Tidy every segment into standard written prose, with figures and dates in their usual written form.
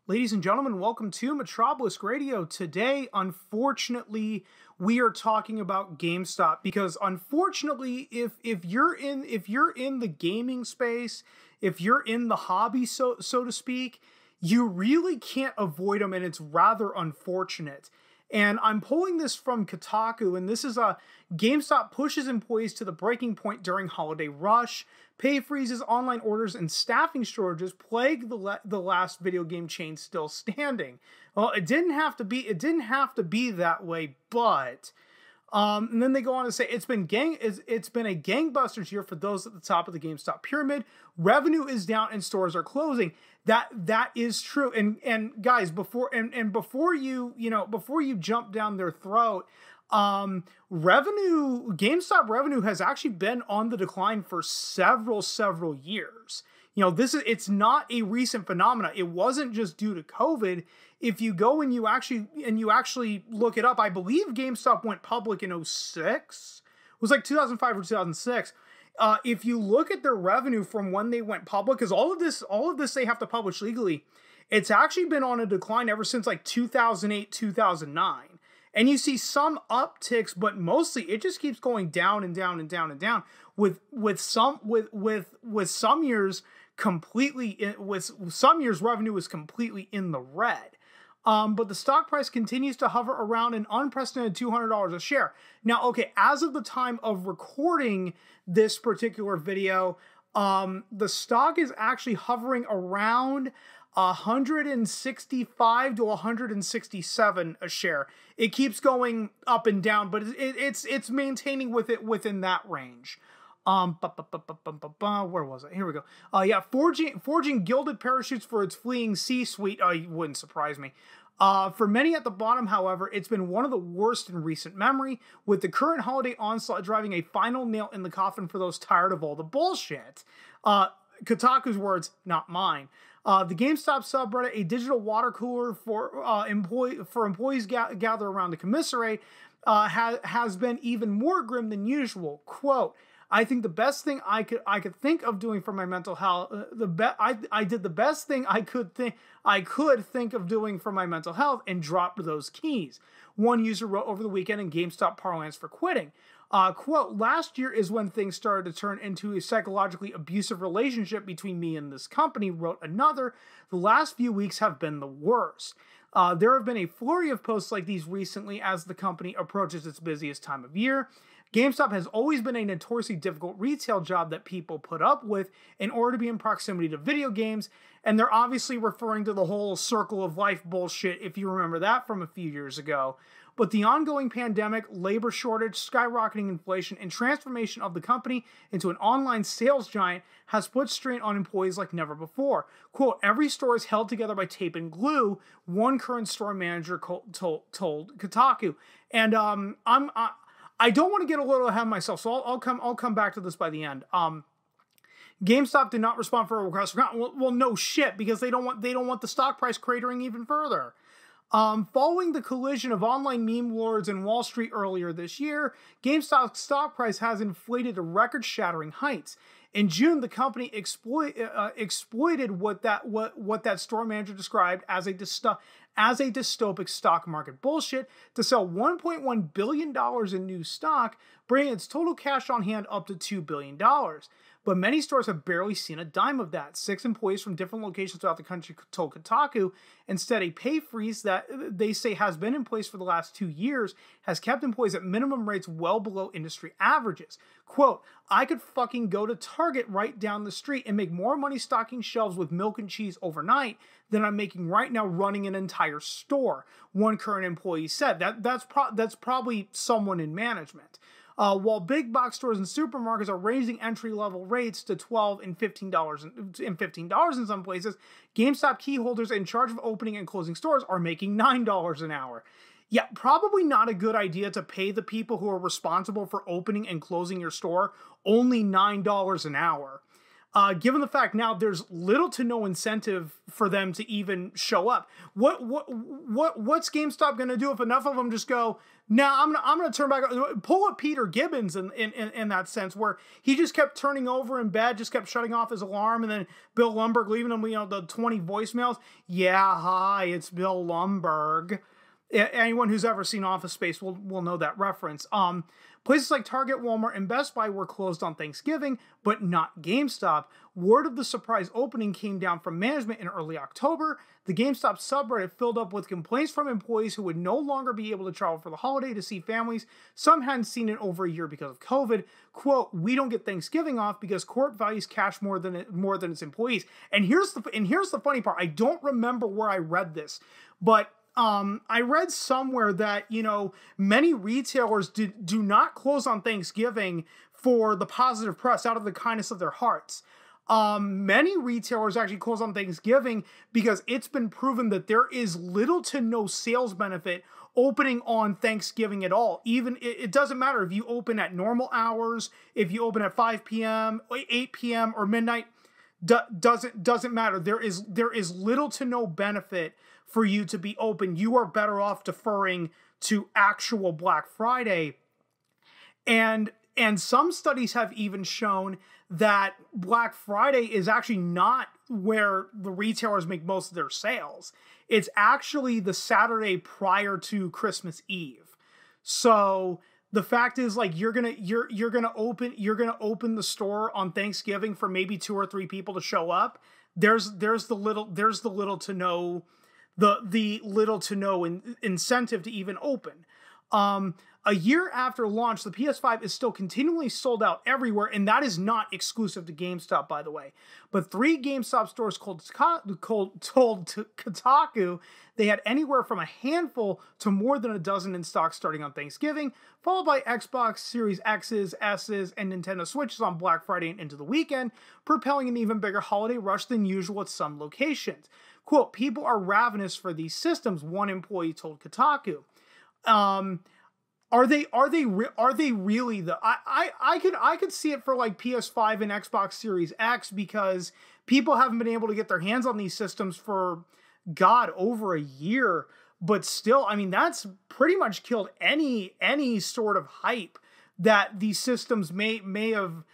Ladies and gentlemen, welcome to Metropolis Radio. Today, unfortunately, we are talking about GameStop because unfortunately, if you're in the gaming space, if you're in the hobby, so to speak, you really can't avoid them, and it's rather unfortunate. And I'm pulling this from Kotaku, and this is GameStop pushes employees to the breaking point during holiday rush. Pay freezes, online orders, and staffing shortages plague the last video game chain still standing. Well, it didn't have to be that way, but and then they go on to say it's been a gangbusters year for those at the top of the GameStop pyramid. Revenue is down and stores are closing. That is true. And guys, before you jump down their throat, GameStop revenue has actually been on the decline for several years. It's not a recent phenomenon. It wasn't just due to COVID. If you go and you actually look it up, I believe GameStop went public in 2006. It was like 2005 or 2006. If you look at their revenue from when they went public, because all of this they have to publish legally, it's actually been on a decline ever since like 2008, 2009. And you see some upticks, but mostly it just keeps going down and down and down and down. With some years revenue is completely in the red. But the stock price continues to hover around an unprecedented $200 a share. Now, okay, as of the time of recording this particular video, the stock is actually hovering around 165 to 167 a share. It keeps going up and down, but it's maintaining within that range. Where was it? Here we go. Forging gilded parachutes for its fleeing C-suite. It wouldn't surprise me. For many at the bottom, however, it's been one of the worst in recent memory, with the current holiday onslaught driving a final nail in the coffin for those tired of all the bullshit. Kotaku's words, not mine. The GameStop subreddit, a digital water cooler for employees gather around to commiserate, has been even more grim than usual. Quote, I think the best thing I could think of doing for my mental health. I did the best thing I could think of doing for my mental health and dropped those keys. One user wrote over the weekend in GameStop parlance for quitting. Quote, last year is when things started to turn into a psychologically abusive relationship between me and this company, wrote another. The last few weeks have been the worst. There have been a flurry of posts like these recently as the company approaches its busiest time of year. GameStop has always been a notoriously difficult retail job that people put up with in order to be in proximity to video games, and they're obviously referring to the whole circle of life bullshit, if you remember that from a few years ago. But the ongoing pandemic, labor shortage, skyrocketing inflation, and transformation of the company into an online sales giant has put strain on employees like never before. Quote, every store is held together by tape and glue, one current store manager told Kotaku. And I don't want to get a little ahead of myself, so I'll come back to this by the end. GameStop did not respond for a request for comment. Well, no shit, because they don't want the stock price cratering even further. Following the collision of online meme lords and Wall Street earlier this year, GameStop's stock price has inflated to record-shattering heights. In June, the company exploited what that store manager described as a dystopic stock market bullshit to sell $1.1 billion in new stock, bringing its total cash on hand up to $2 billion. But many stores have barely seen a dime of that. 6 employees from different locations throughout the country told Kotaku. Instead, a pay freeze that they say has been in place for the last 2 years has kept employees at minimum rates well below industry averages. Quote, I could fucking go to Target right down the street and make more money stocking shelves with milk and cheese overnight than I'm making right now running an entire store, one current employee said. That's probably someone in management. While big box stores and supermarkets are raising entry-level rates to $12 and $15 in some places, GameStop key holders in charge of opening and closing stores are making $9 an hour. Yeah, probably not a good idea to pay the people who are responsible for opening and closing your store only $9 an hour. given the fact now there's little to no incentive for them to even show up. What's GameStop going to do if enough of them just go, nah, I'm gonna turn back, pull up Peter Gibbons in that sense, where he just kept turning over in bed, just kept shutting off his alarm, and then Bill Lumberg leaving him, the 20 voicemails. Yeah, hi, it's Bill Lumberg. Anyone who's ever seen Office Space will know that reference. Places like Target, Walmart, and Best Buy were closed on Thanksgiving, but not GameStop. Word of the surprise opening came down from management in early October. The GameStop subreddit filled up with complaints from employees who would no longer be able to travel for the holiday to see families. Some hadn't seen in over a year because of COVID. Quote, "We don't get Thanksgiving off because corp values cash more than its employees." And here's the funny part. I don't remember where I read this, but I read somewhere that, many retailers do not close on Thanksgiving for the positive press out of the kindness of their hearts. Many retailers actually close on Thanksgiving because it's been proven that there is little to no sales benefit opening on Thanksgiving at all. Even it doesn't matter if you open at normal hours, if you open at 5 p.m., 8 p.m., or midnight, doesn't matter. There is little to no benefit for you to be open. You are better off deferring to actual Black Friday. And some studies have even shown that Black Friday is actually not where the retailers make most of their sales. It's actually the Saturday prior to Christmas Eve. So the fact is, you're gonna open the store on Thanksgiving for maybe 2 or 3 people to show up. There's the little to no incentive to even open. A year after launch, the PS5 is still continually sold out everywhere, and that is not exclusive to GameStop, by the way. But 3 GameStop stores told Kotaku they had anywhere from a handful to more than a dozen in stock starting on Thanksgiving, followed by Xbox Series X's, S's, and Nintendo Switches on Black Friday and into the weekend, propelling an even bigger holiday rush than usual at some locations. Quote, "People are ravenous for these systems," one employee told Kotaku. Are they really though? I could see it for PS5 and Xbox Series X, because people haven't been able to get their hands on these systems for over a year. But still, I mean, that's pretty much killed any sort of hype that these systems may have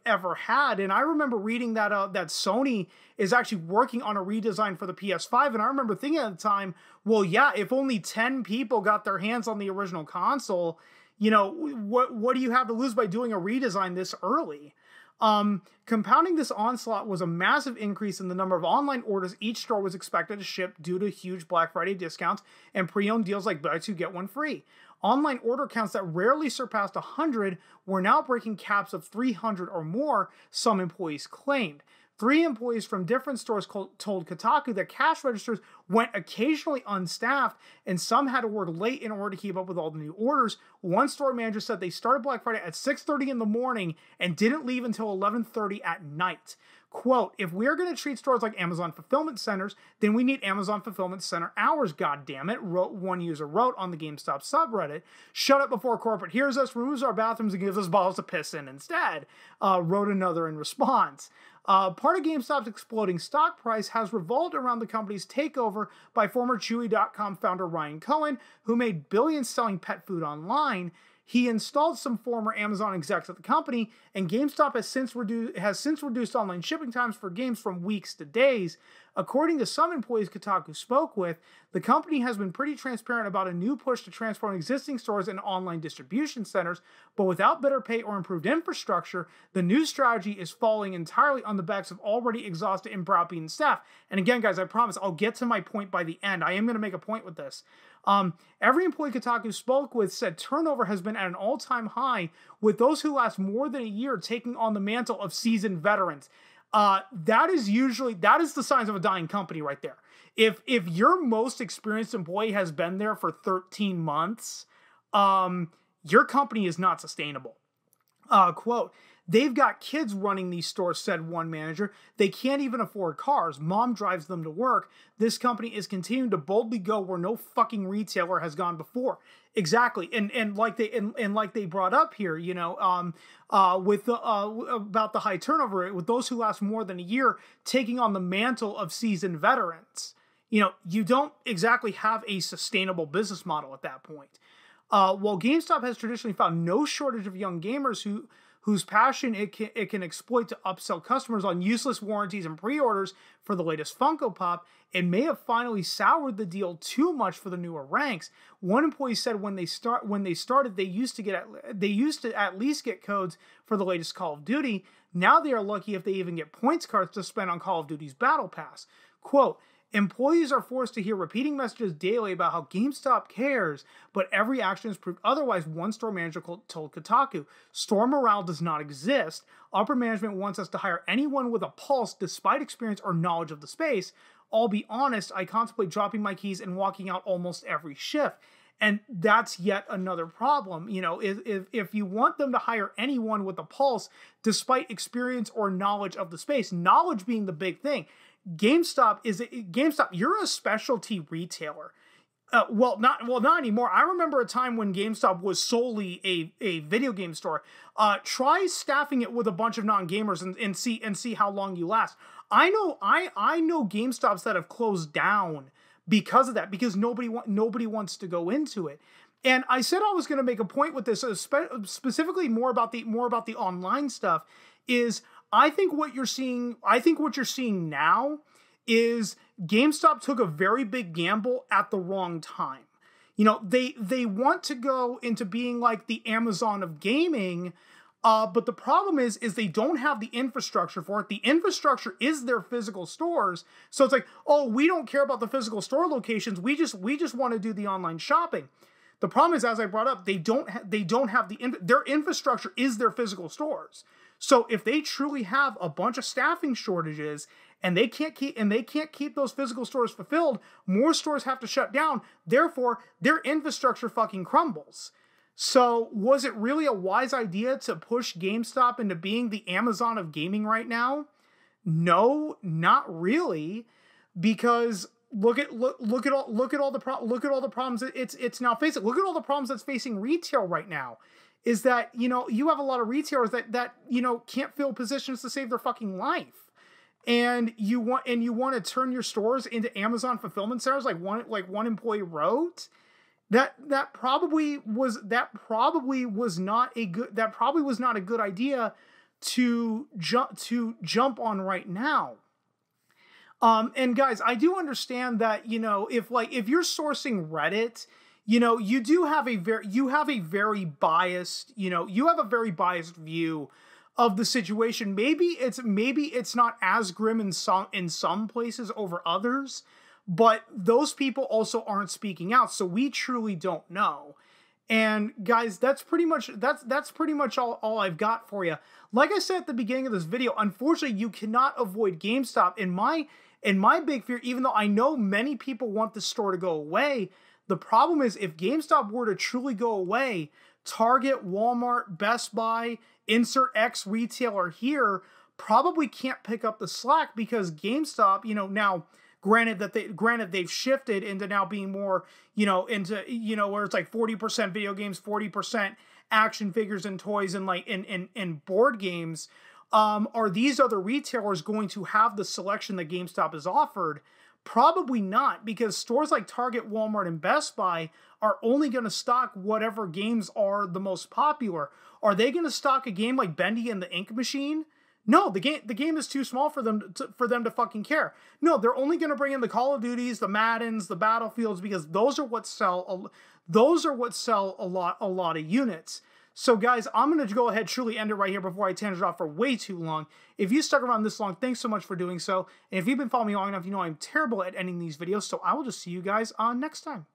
ever had. And I remember reading that Sony is actually working on a redesign for the PS5, and I remember thinking at the time, well, yeah, if only 10 people got their hands on the original console, what do you have to lose by doing a redesign this early? Compounding this onslaught was a massive increase in the number of online orders each store was expected to ship due to huge Black Friday discounts and pre-owned deals like buy 2 get 1 free. Online order counts that rarely surpassed 100 were now breaking caps of 300 or more, some employees claimed. 3 employees from different stores told Kotaku that cash registers went occasionally unstaffed, and some had to work late in order to keep up with all the new orders. One store manager said they started Black Friday at 6:30 in the morning and didn't leave until 11:30 at night. Quote, "If we are going to treat stores like Amazon fulfillment centers, then we need Amazon fulfillment center hours, goddammit," one user wrote on the GameStop subreddit. "Shut up before corporate hears us, removes our bathrooms, and gives us bottles to piss in instead," wrote another in response. Part of GameStop's exploding stock price has revolved around the company's takeover by former Chewy.com founder Ryan Cohen, who made billions selling pet food online. He installed some former Amazon execs at the company, and GameStop has since reduced online shipping times for games from weeks to days. According to some employees Kotaku spoke with, the company has been pretty transparent about a new push to transform existing stores into online distribution centers, but without better pay or improved infrastructure, the new strategy is falling entirely on the backs of already exhausted and browbeaten staff. And again, guys, I promise I'll get to my point by the end. I am going to make a point with this. Every employee Kotaku spoke with said turnover has been at an all-time high, with those who last more than a year taking on the mantle of seasoned veterans. That is the signs of a dying company right there. If your most experienced employee has been there for 13 months, your company is not sustainable. Quote, They've got kids running these stores, said one manager. They can't even afford cars. Mom drives them to work. This company is continuing to boldly go where no fucking retailer has gone before. Exactly, and like they brought up here, you know, with the about the high turnover rate, with those who last more than a year taking on the mantle of seasoned veterans. You know, you don't exactly have a sustainable business model at that point. While GameStop has traditionally found no shortage of young gamers whose passion it can exploit to upsell customers on useless warranties and pre-orders for the latest Funko Pop, it may have finally soured the deal too much for the newer ranks. One employee said when they started, they used to at least get codes for the latest Call of Duty. Now they are lucky if they even get points cards to spend on Call of Duty's Battle Pass. Quote, employees are forced to hear repeating messages daily about how GameStop cares, but every action is proved otherwise, one store manager told Kotaku. Store morale does not exist. Upper management wants us to hire anyone with a pulse despite experience or knowledge of the space. I'll be honest, I contemplate dropping my keys and walking out almost every shift. And that's yet another problem. You know, if you want them to hire anyone with a pulse despite experience or knowledge of the space, knowledge being the big thing. GameStop, you're a specialty retailer. Well, not anymore. I remember a time when GameStop was solely a video game store. Try staffing it with a bunch of non-gamers and see how long you last. I know GameStops that have closed down because of that, because nobody wants to go into it. And I said I was going to make a point with this, specifically more about the online stuff. Is I think what you're seeing now is GameStop took a very big gamble at the wrong time. You know, they want to go into being like the Amazon of gaming, but the problem is they don't have the infrastructure for it. The infrastructure is their physical stores. So it's like, oh, we don't care about the physical store locations. We just want to do the online shopping. The problem is, as I brought up, they don't have their infrastructure is their physical stores. So if they truly have a bunch of staffing shortages and they can't keep those physical stores fulfilled, more stores have to shut down. Therefore, their infrastructure fucking crumbles. So was it really a wise idea to push GameStop into being the Amazon of gaming right now? No, not really, because look at all the problems it's now facing. Look at all the problems that's facing retail right now. Is that, you know, you have a lot of retailers that you know can't fill positions to save their fucking life, and you want to turn your stores into Amazon fulfillment centers like one employee wrote. That probably was not a good idea to jump on right now. And guys, I do understand that, you know, if you're sourcing Reddit, you know, you have a very biased view of the situation. Maybe it's not as grim in some places over others, but those people also aren't speaking out, so we truly don't know. And guys, that's pretty much all I've got for you. Like I said at the beginning of this video, unfortunately, you cannot avoid GameStop. In my big fear, even though I know many people want the store to go away, the problem is if GameStop were to truly go away, Target, Walmart, Best Buy, insert X retailer here, probably can't pick up the slack because GameStop, you know, now granted they've shifted into now being more, you know, into, you know, where it's like 40% video games, 40% action figures and toys and like in board games. Are these other retailers going to have the selection that GameStop has offered? Probably not, because stores like Target, Walmart, and Best Buy are only going to stock whatever games are the most popular. Are they going to stock a game like Bendy and the Ink Machine? No, the game is too small for them to fucking care. No, they're only going to bring in the Call of Duties, the Maddens, the Battlefields, because those are what sell a lot of units. So guys, I'm going to go ahead truly end it right here before I tangent off for way too long. If you stuck around this long, thanks so much for doing so. And if you've been following me long enough, you know I'm terrible at ending these videos, so I will just see you guys on next time.